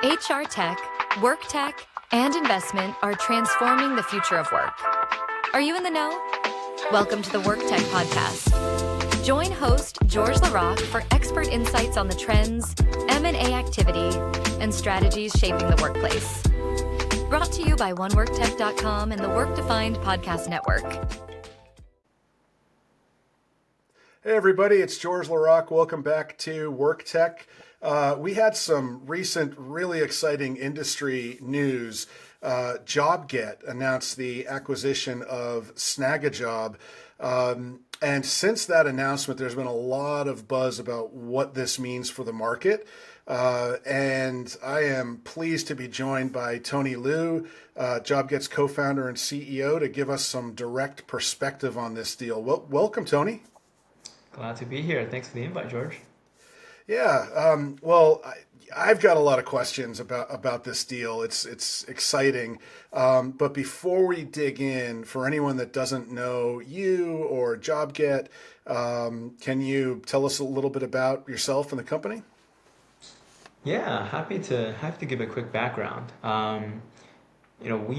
HR tech, work tech, and investment are transforming the future of work. Are you in the know? Welcome to the Work Tech Podcast. Join host George Larocque for expert insights on the trends, M&A activity, and strategies shaping the workplace. Brought to you by OneWorkTech.com and the Work Defined Podcast Network. Hey everybody, it's George Larocque. Welcome back to Work Tech. We had some recent really exciting industry news. JobGet announced the acquisition of Snagajob. And since that announcement, there's been a lot of buzz about what this means for the market. And I am pleased to be joined by Tony Liu, JobGet's co-founder and CEO, to give us some direct perspective on this deal. Welcome, Tony. Glad to be here. Thanks for the invite, George. Yeah, well, I've got a lot of questions about this deal. It's exciting. But before we dig in, for anyone that doesn't know you or JobGet, can you tell us a little bit about yourself and the company? Yeah, happy to give a quick background. You know,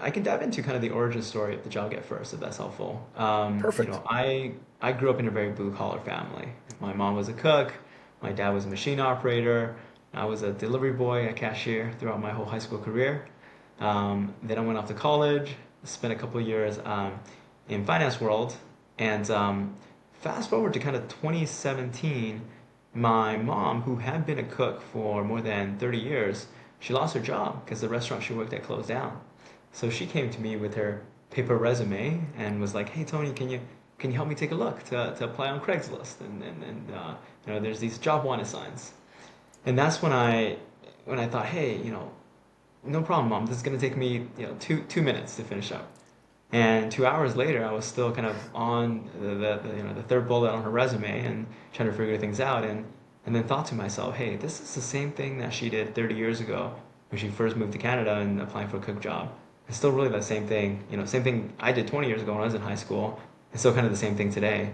I can dive into kind of the origin story of the JobGet first, if that's helpful. Perfect. I grew up in a very blue collar family. My mom was a cook, my dad was a machine operator, I was a delivery boy, a cashier throughout my whole high school career. Then I went off to college, spent a couple of years in finance world, and fast forward to kind of 2017, my mom, who had been a cook for more than 30 years, she lost her job because the restaurant she worked at closed down. So she came to me with her paper resume and was like, "Hey Tony, can you help me take a look to apply on Craigslist?" And you know, there's these job wanted signs, and that's when I thought, hey, you know, no problem, mom. This is gonna take me, you know, two minutes to finish up. And 2 hours later, I was still kind of on the third bullet on her resume and trying to figure things out, and then thought to myself, hey, this is the same thing that she did 30 years ago when she first moved to Canada and applying for a cook job. It's still really the same thing, you know, same thing I did 20 years ago when I was in high school. It's still kind of the same thing today.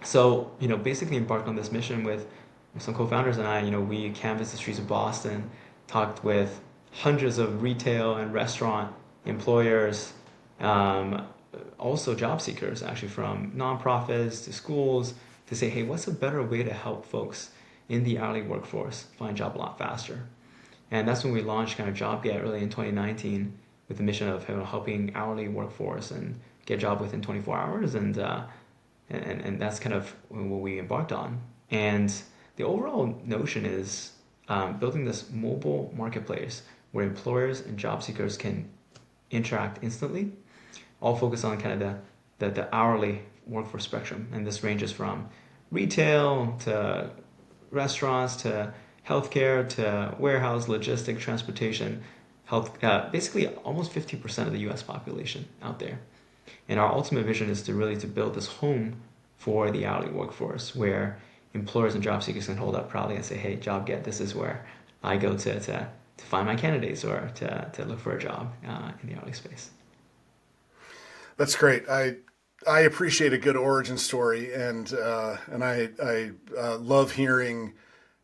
So, you know, basically embarked on this mission with some co-founders and I. You know, we canvassed the streets of Boston, talked with hundreds of retail and restaurant employers, also job seekers, actually from nonprofits to schools, to say, hey, what's a better way to help folks in the hourly workforce find a job a lot faster? And that's when we launched kind of JobGet early in 2019 with the mission of, you know, helping hourly workforce and get a job within 24 hours. And that's kind of what we embarked on. And the overall notion is building this mobile marketplace where employers and job seekers can interact instantly, all focused on kind of the hourly workforce spectrum. And this ranges from retail to restaurants to healthcare to warehouse, logistics, transportation, basically almost 50% of the US population out there. And our ultimate vision is to build this home for the hourly workforce where employers and job seekers can hold up proudly and say, hey, JobGet, this is where I go to find my candidates or to look for a job in the hourly space. That's great. I appreciate a good origin story, and I love hearing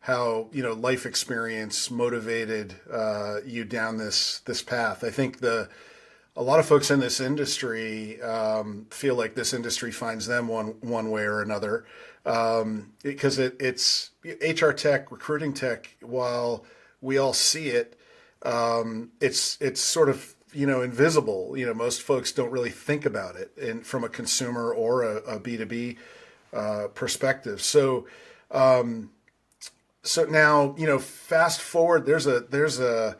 how, you know, life experience motivated you down this path. I think a lot of folks in this industry feel like this industry finds them one way or another, because it's HR tech, recruiting tech. While we all see it, it's sort of, you know, invisible. You know, most folks don't really think about it from a consumer or a B2B perspective. So now, you know, fast forward, there's a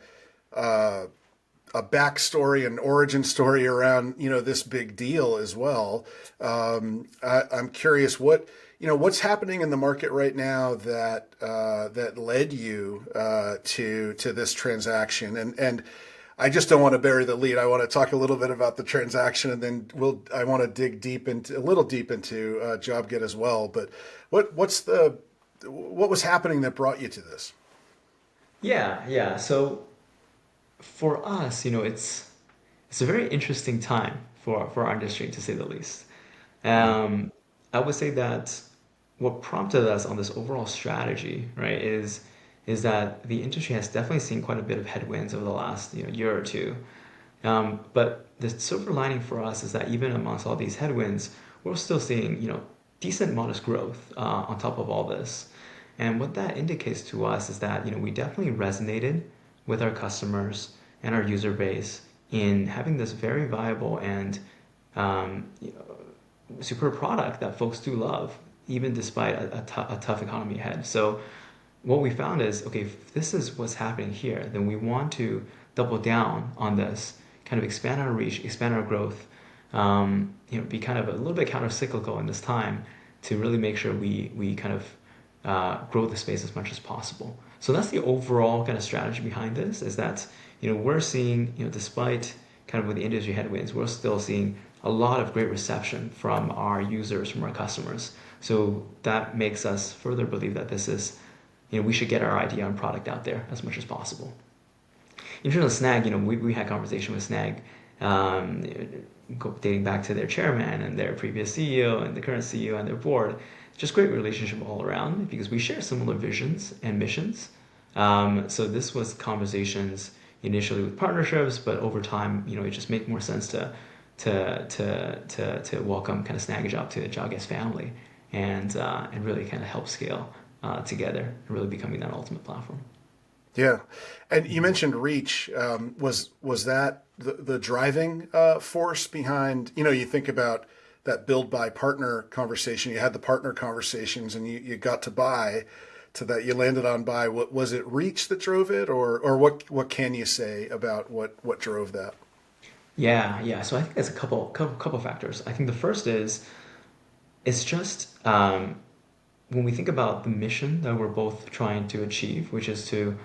backstory and origin story around, you know, this big deal as well. I'm curious what's happening in the market right now that led you to this transaction, and I just don't want to bury the lead. I want to talk a little bit about the transaction, and then I want to dig a little deep into JobGet as well. But what was happening that brought you to this? Yeah. So for us, you know, it's a very interesting time for our industry, to say the least. I would say that what prompted us on this overall strategy, right, is is that the industry has definitely seen quite a bit of headwinds over the last year or two. But the silver lining for us is that even amongst all these headwinds, we're still seeing decent modest growth on top of all this. And what that indicates to us is that we definitely resonated with our customers and our user base in having this very viable and super product that folks do love, even despite a tough economy ahead. So what we found is, okay, if this is what's happening here, then we want to double down on this, kind of expand our reach, expand our growth, be kind of a little bit counter-cyclical in this time to really make sure we kind of grow the space as much as possible. So that's the overall kind of strategy behind this, is that we're seeing, despite kind of with the industry headwinds, we're still seeing a lot of great reception from our users, from our customers. So that makes us further believe that this is, we should get our idea and product out there as much as possible. In terms of Snag, we had conversation with Snag, dating back to their chairman and their previous CEO and the current CEO and their board. Just great relationship all around because we share similar visions and missions. So this was conversations initially with partnerships, but over time, it just made more sense to welcome kind of Snagajob to the JobGet family and really kind of help scale together and really becoming that ultimate platform. Yeah, and you mentioned reach. Was that the driving force behind? You think about that build by partner conversation. You had the partner conversations, and you got to buy. To that, you landed on buy. What was it? Reach that drove it, or what can you say about what drove that? Yeah. So I think there's a couple factors. I think the first is it's just when we think about the mission that we're both trying to achieve, which is to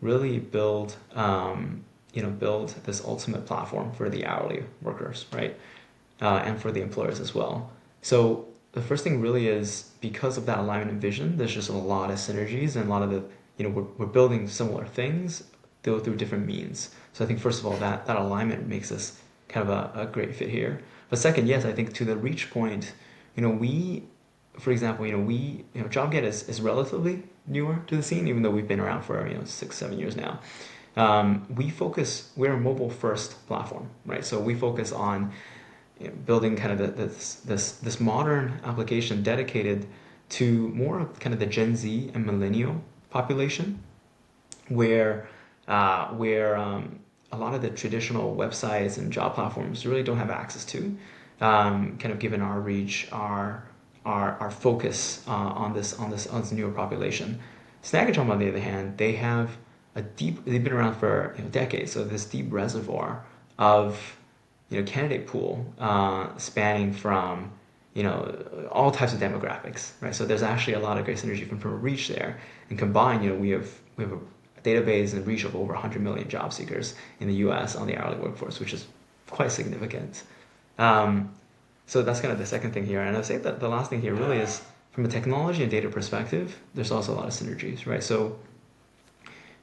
really build this ultimate platform for the hourly workers, right? And for the employers as well. So the first thing really is because of that alignment and vision, there's just a lot of synergies and a lot of the, we're building similar things though through different means. So I think first of all, that alignment makes us kind of a great fit here. But second, yes, I think to the reach point, for example, JobGet is relatively newer to the scene, even though we've been around for 6-7 years now. We're a mobile first platform, right? So we focus on building kind of this modern application dedicated to more kind of the Gen Z and millennial population, where a lot of the traditional websites and job platforms really don't have access to, kind of given our reach, our focus on this newer population. Snagajob, on the other hand, they've been around for decades, so this deep reservoir of candidate pool spanning from all types of demographics, right? So there's actually a lot of great synergy from a reach there, and combined, we have a database and reach of over 100 million job seekers in the U.S. on the hourly workforce, which is quite significant. So that's kind of the second thing here. And I'd say that the last thing here really is from a technology and data perspective, there's also a lot of synergies, right? So,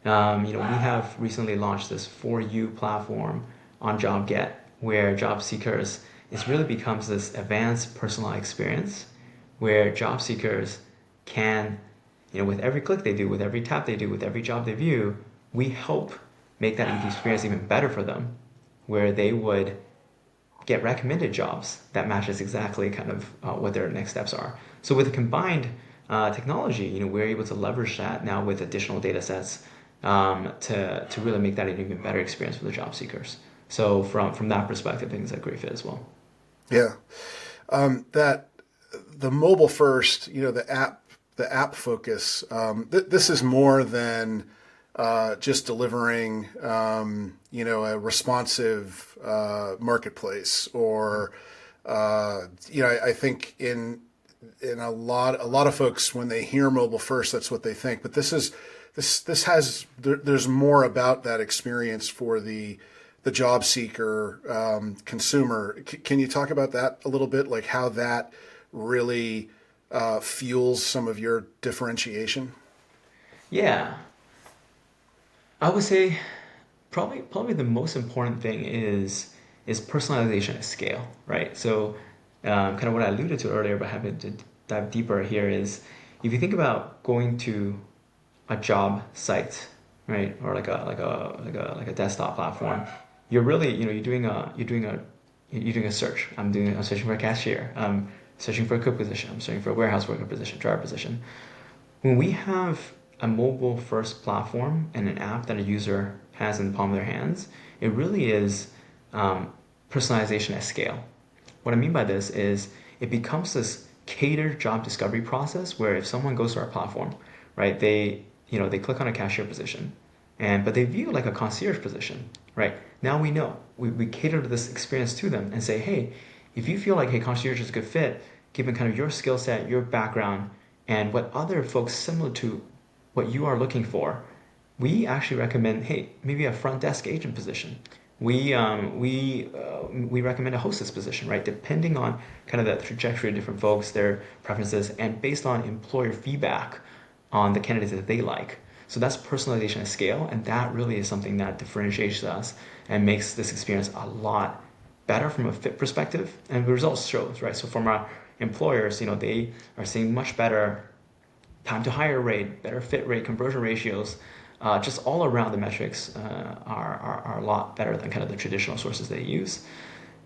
we have recently launched this For You platform on JobGet, where job seekers, it really becomes this advanced personalized experience where job seekers can, with every click they do, with every tap they do, with every job they view, we help make that experience even better for them, where they would get recommended jobs that matches exactly kind of what their next steps are. So with the combined technology, we're able to leverage that now with additional data sets to really make that an even better experience for the job seekers. So from that perspective, I think it's a great fit as well. Yeah, that the mobile first, the app focus. This is more than just delivering, a responsive marketplace, or I think in a lot of folks, when they hear mobile first, that's what they think. But there's more about that experience for the job seeker, consumer. Can you talk about that a little bit, like how that really fuels some of your differentiation? Yeah. I would say probably the most important thing is personalization at scale, right? So kind of what I alluded to earlier, but having to dive deeper here is if you think about going to a job site, right, or like a desktop platform, you're really, you're doing a search. I'm searching for a cashier. I'm searching for a cook position. I'm searching for a warehouse worker position, driver position. When we have a mobile first platform and an app that a user has in the palm of their hands, it really is personalization at scale. What I mean by this is it becomes this catered job discovery process where if someone goes to our platform, right, they click on a cashier position, but they view like a concierge position, right? Now we know we cater to this experience to them and say, hey, if you feel like hey, concierge is a good fit, given kind of your skill set, your background, and what other folks similar to what you are looking for, we actually recommend, hey, maybe a front desk agent position. We recommend a hostess position, right? Depending on kind of the trajectory of different folks, their preferences, and based on employer feedback on the candidates that they like. So that's personalization at scale, and that really is something that differentiates us and makes this experience a lot better from a fit perspective. And the results shows, right? So from our employers, they are seeing much better time to hire rate, better fit rate, conversion ratios, just all around the metrics are a lot better than kind of the traditional sources they use.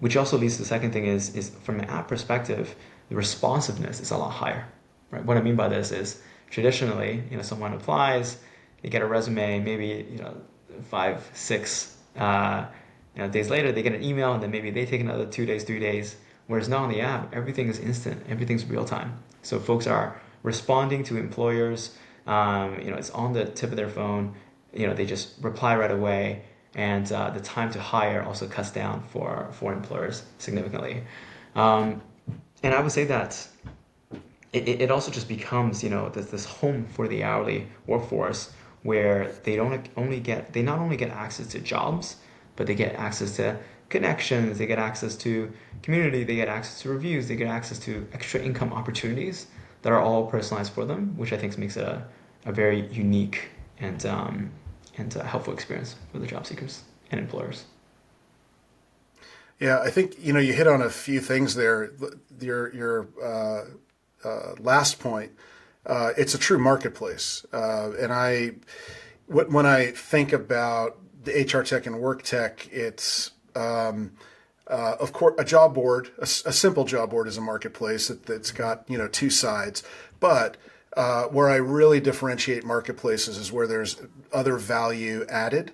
Which also leads to the second thing is from an app perspective, the responsiveness is a lot higher. Right? What I mean by this is traditionally, someone applies, they get a resume, maybe 5, 6 days later, they get an email, and then maybe they take another 2 days, 3 days. Whereas now on the app, everything is instant, everything's real time. So folks are responding to employers. It's on the tip of their phone. They just reply right away, and the time to hire also cuts down for employers significantly. And I would say that it also just becomes this home for the hourly workforce where they not only get access to jobs, but they get access to connections, they get access to community, they get access to reviews, they get access to extra income opportunities that are all personalized for them, which I think makes a very unique and helpful experience for the job seekers and employers. Yeah, I think you hit on a few things there. Your last point, it's a true marketplace, and when I think about the HR tech and work tech, it's of course a job board, a simple job board is a marketplace that's got two sides, but where I really differentiate marketplaces is where there's other value added,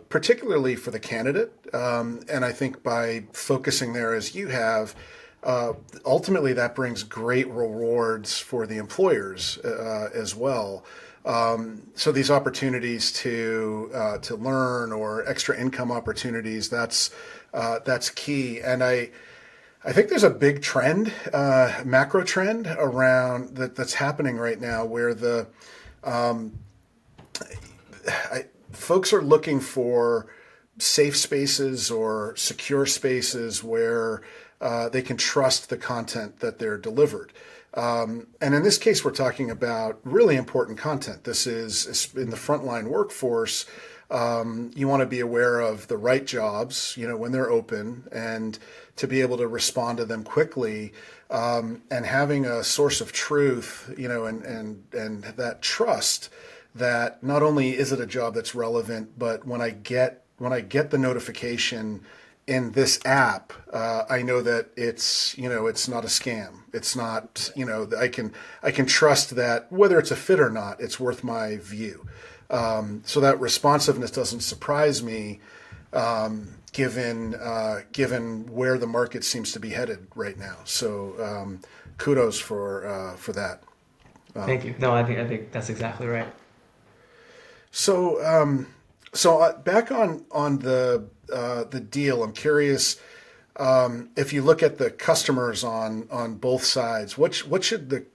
particularly for the candidate. And I think by focusing there as you have, ultimately that brings great rewards for the employers as well. So these opportunities to learn or extra income opportunities, that's key. And I think there's a big trend, macro trend around that's happening right now where folks are looking for safe spaces or secure spaces where they can trust the content that they're delivered. And in this case, we're talking about really important content. This is in the frontline workforce. You want to be aware of the right jobs, when they're open, and to be able to respond to them quickly, and having a source of truth, and that trust that not only is it a job that's relevant, but when I get the notification in this app, I know that it's not a scam. It's not, I can trust that whether it's a fit or not, it's worth my view. So that responsiveness doesn't surprise me, given where the market seems to be headed right now. So kudos for that. Thank you. No, I think that's exactly right. So back on the deal, I'm curious, if you look at the customers on both sides, what should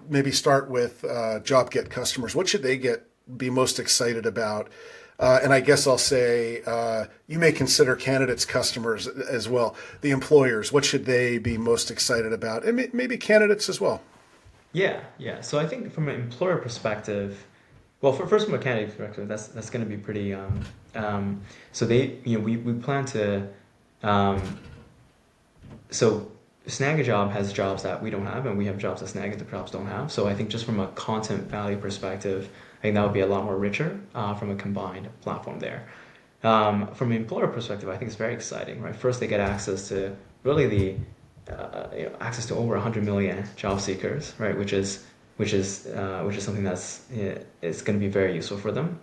maybe start with JobGet customers? What should they be most excited about? And I guess I'll say you may consider candidates customers as well. The employers, what should they be most excited about? And maybe candidates as well. Yeah. So I think from an employer perspective, well, first from a candidate perspective, that's going to be pretty. So we plan to. So Snagajob has jobs that we don't have, and we have jobs that Snagajobs don't have. So I think just from a content value perspective, I think that would be a lot more richer from a combined platform there. From an employer perspective, I think it's very exciting, right? First, they get access to really access to over 100 million job seekers, right? Which is something that's it's going to be very useful for them.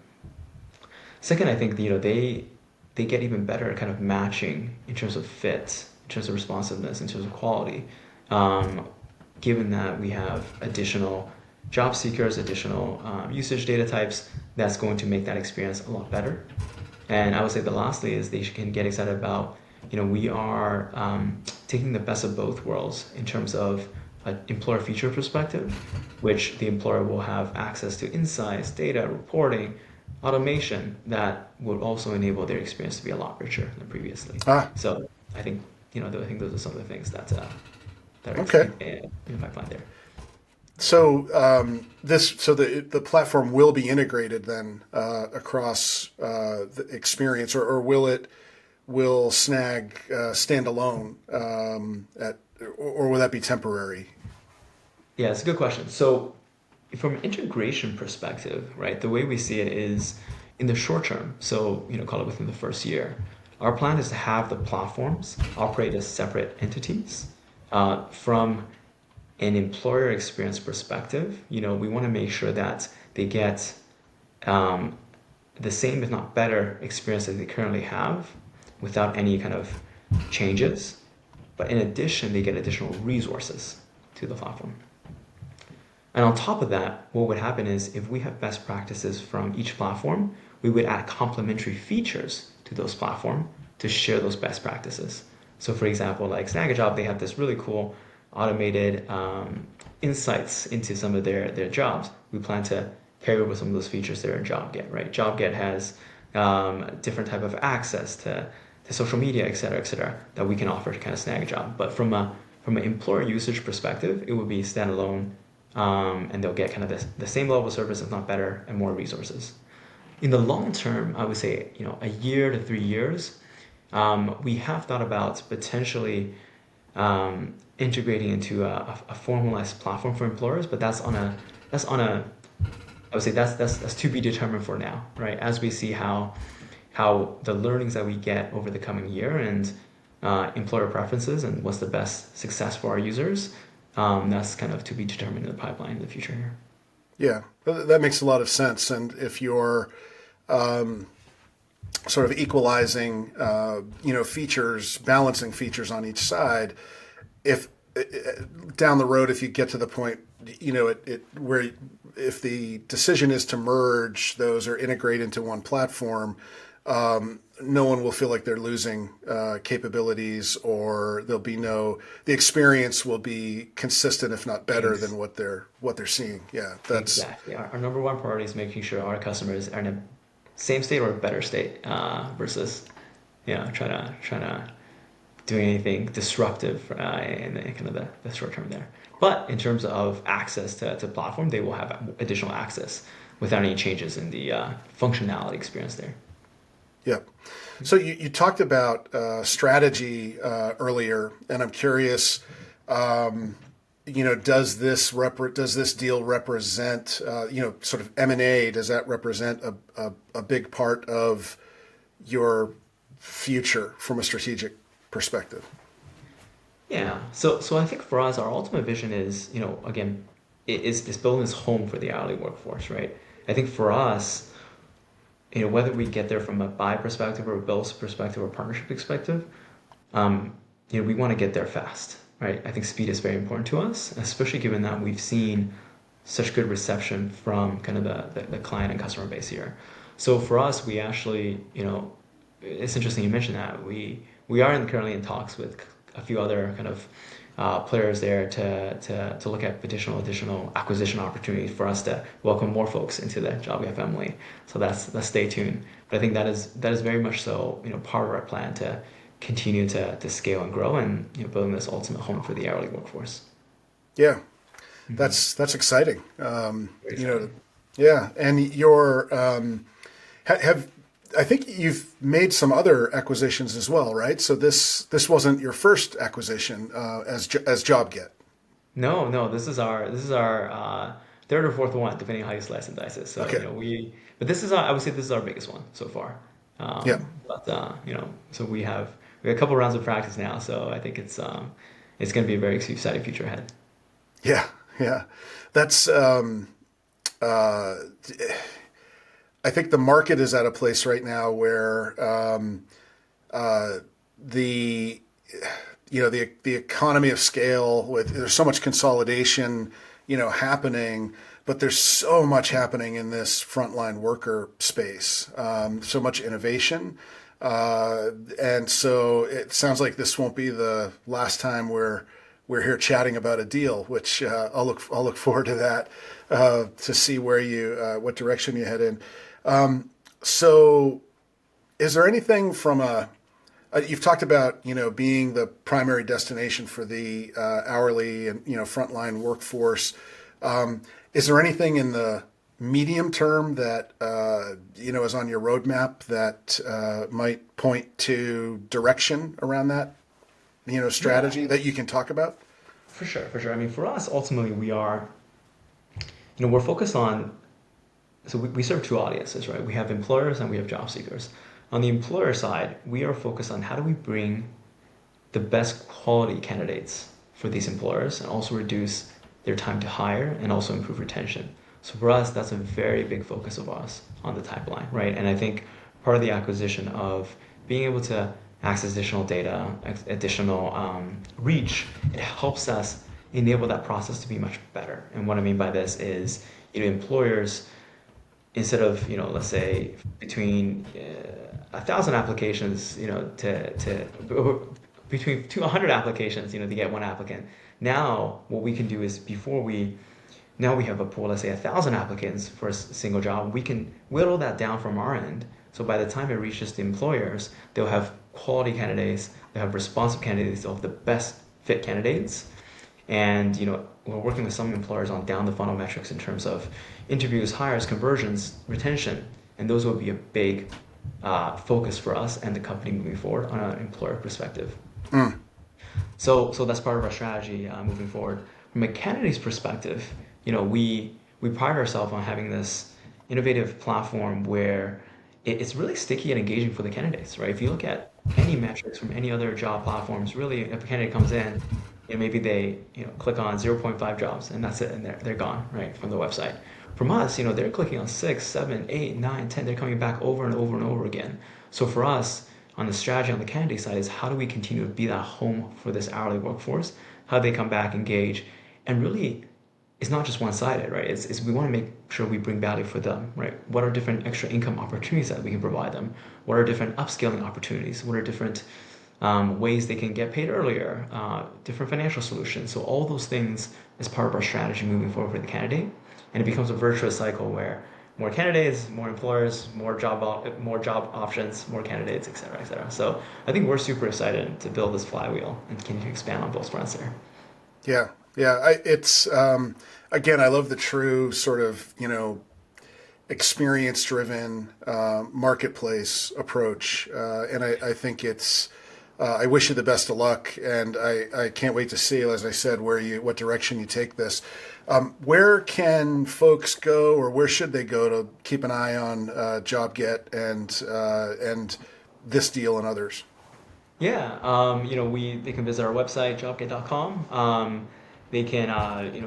Second, I think they get even better at kind of matching in terms of fit, in terms of responsiveness, in terms of quality. Um, Given that we have additional job seekers, additional usage data types, that's going to make that experience a lot better. And I would say the lastly is they can get excited about, we are taking the best of both worlds in terms of an employer feature perspective, which the employer will have access to insights, data, reporting, automation that would also enable their experience to be a lot richer than previously. Ah, So I think, I think those are some of the things that are okay. in the pipeline there. So the platform will be integrated then across the experience, will Snag stand alone or will that be temporary? Yeah, it's a good question. So, from an integration perspective, right, the way we see it is in the short term, so, call it within the first year, our plan is to have the platforms operate as separate entities. From an employer experience perspective, we want to make sure that they get um, the same, if not better, experience that they currently have without any kind of changes. But in addition, they get additional resources to the platform. And on top of that, what would happen is if we have best practices from each platform, we would add complementary features to those platforms to share those best practices. So for example, like Snagajob, they have this really cool automated insights into some of their jobs. We plan to pair over some of those features there in JobGet, right? JobGet has different type of access to social media, et cetera, that we can offer to kind of Snagajob. But from an employer usage perspective, it would be standalone, and they'll get kind of the same level of service, if not better, and more resources. In the long term, I would say, a year to 3 years, we have thought about potentially integrating into a formalized platform for employers, but I would say that's to be determined for now, right? As we see how the learnings that we get over the coming year and employer preferences and what's the best success for our users, that's kind of to be determined in the pipeline in the future here. Yeah, that makes a lot of sense. And if you're sort of equalizing, features, balancing features on each side, if down the road, if you get to the point, where if the decision is to merge those or integrate into one platform, no one will feel like they're losing capabilities, or the experience will be consistent, if not better, Thanks. than what they're seeing. Yeah, that's Exactly. Our number one priority is making sure our customers are in a same state or a better state versus, trying to do anything disruptive in the kind of the short term there. But in terms of access to platform, they will have additional access without any changes in the functionality experience there. yeah. So you talked about strategy earlier, and I'm curious. Does this deal represent, sort of M&A? Does that represent a big part of your future from a strategic perspective? Yeah. So I think for us, our ultimate vision is, again, is building this home for the hourly workforce, right? I think for us, whether we get there from a buy perspective or a build perspective or partnership perspective, we want to get there fast, right? I think speed is very important to us, especially given that we've seen such good reception from kind of the client and customer base here. So for us, we actually, it's interesting you mentioned that we are currently in talks with a few other kind of players there to look at additional acquisition opportunities for us to welcome more folks into the JobGet family. So that's stay tuned. But I think that is very much so part of our plan to continue to scale and grow and building this ultimate home for the hourly workforce. Yeah, that's exciting. Very exciting. Yeah, and your have I think you've made some other acquisitions as well, right? So this wasn't your first acquisition as JobGet. No, this is our third or fourth one, depending on how you slice and dice it. So, Okay. but this is I would say this is our biggest one so far. Yeah. So we have a couple rounds of practice now. So I think it's going to be a very exciting future ahead. Yeah. Yeah. That's uh, I think the market is at a place right now where the the economy of scale with there's so much consolidation happening, but there's so much happening in this frontline worker space, so much innovation, and so it sounds like this won't be the last time we're here chatting about a deal, which I'll look forward to that, to see where what direction you head in. So is there anything from you've talked about, being the primary destination for the hourly and, frontline workforce. Is there anything in the medium term that, is on your roadmap that might point to direction around that, strategy that you can talk about? For sure. I mean, for us, ultimately, we're focused on. So we serve two audiences, right? We have employers and we have job seekers. On the employer side, we are focused on how do we bring the best quality candidates for these employers and also reduce their time to hire and also improve retention. So for us, that's a very big focus of us on the pipeline, right? And I think part of the acquisition of being able to access additional data, additional reach, it helps us enable that process to be much better. And what I mean by this is, employers, instead of, let's say between 1,000 applications, between 200 applications, to get one applicant. Now, what we can do is now we have a pool, let's say 1,000 applicants for a single job, we can whittle that down from our end. So by the time it reaches the employers, they'll have quality candidates, they'll have responsive candidates, they'll have the best fit candidates. And we're working with some employers on down the funnel metrics in terms of interviews, hires, conversions, retention, and those will be a big focus for us and the company moving forward on an employer perspective. So that's part of our strategy moving forward. From a candidate's perspective, we pride ourselves on having this innovative platform where it's really sticky and engaging for the candidates, right? If you look at any metrics from any other job platforms, really, if a candidate comes in, maybe they click on 0.5 jobs and that's it, and they're gone, right, from the website. From us, they're clicking on 6, 7, 8, 9, 10. They're coming back over and over and over again. So for us, on the strategy on the candidate side is how do we continue to be that home for this hourly workforce? How do they come back, engage, and really, it's not just one-sided, right? It's we want to make sure we bring value for them, right? What are different extra income opportunities that we can provide them? What are different upskilling opportunities? What are different ways they can get paid earlier? Different financial solutions. So all those things is part of our strategy moving forward for the candidate, and it becomes a virtuous cycle where more candidates, more employers, more job options, more candidates, et cetera, et cetera. So I think we're super excited to build this flywheel and continue to expand on both fronts there. Yeah. It's again, I love the true sort of experience-driven marketplace approach, and I think it's. I wish you the best of luck, and I can't wait to see, as I said, what direction you take this. Where can folks go, or where should they go to keep an eye on JobGet and this deal and others? Yeah, they can visit our website, jobget.com. They can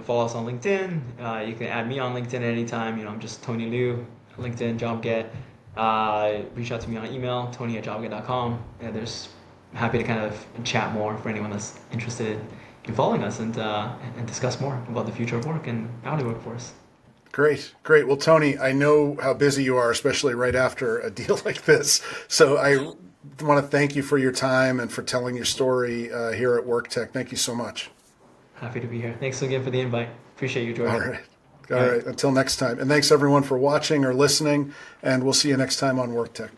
follow us on LinkedIn. You can add me on LinkedIn at any time. I'm just Tony Liu, LinkedIn, JobGet. Reach out to me on email, tony@jobget.com. Yeah, I'm happy to kind of chat more for anyone that's interested in following us and discuss more about the future of work and hourly workforce. Great. Well, Tony, I know how busy you are, especially right after a deal like this. So I want to thank you for your time and for telling your story here at WorkTech. Thank you so much. Happy to be here. Thanks again for the invite. Appreciate you, George. All right. Until next time. And thanks everyone for watching or listening, and we'll see you next time on WorkTech.